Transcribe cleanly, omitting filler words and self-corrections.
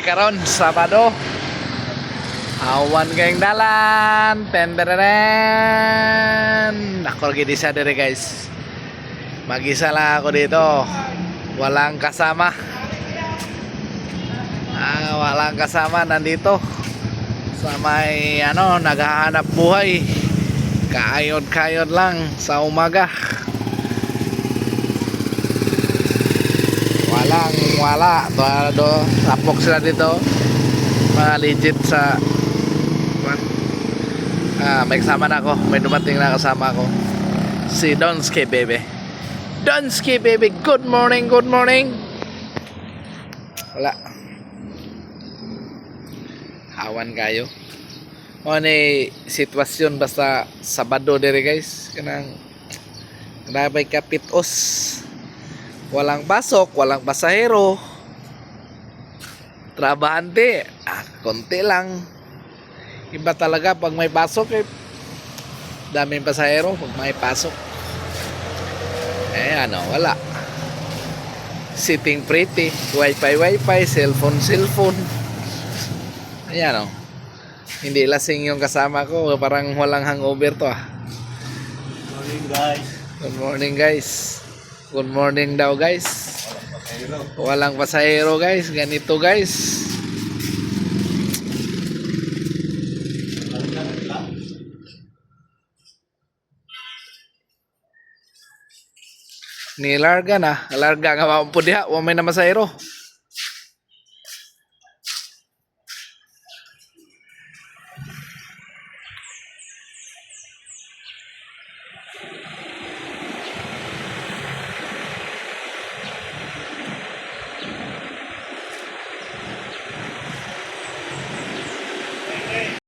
Karon Sabado. Awan kayong dalan. Tenderen. Ako lagi di sa dire guys. Mag-isa lang ako dito. Walang kasama. Walang kasama nandito. Sa may naghahanap buhay. Kaayod-kayod lang sa umaga. Wala tapok sila dito, mga legit sa may kasama na ako, may dumating na kasama ako, si Donski baby. Good morning. Wala, hawan kayo o ni sitwasyon basta Sabado dire guys, kanang nabay kapitos. Walang pasok, walang pasahero. Trabahante, konti lang. Iba talaga pag may pasok daming pasahero pag may pasok. Wala. Sitting pretty, wifi, cellphone. Hindi lasing yung kasama ko, parang walang hangover to. Good morning guys. Good morning daw guys. Walang pasahero guys. Ganito guys. Nilarga na. Larga nga maupod diha. Wamay na masahero.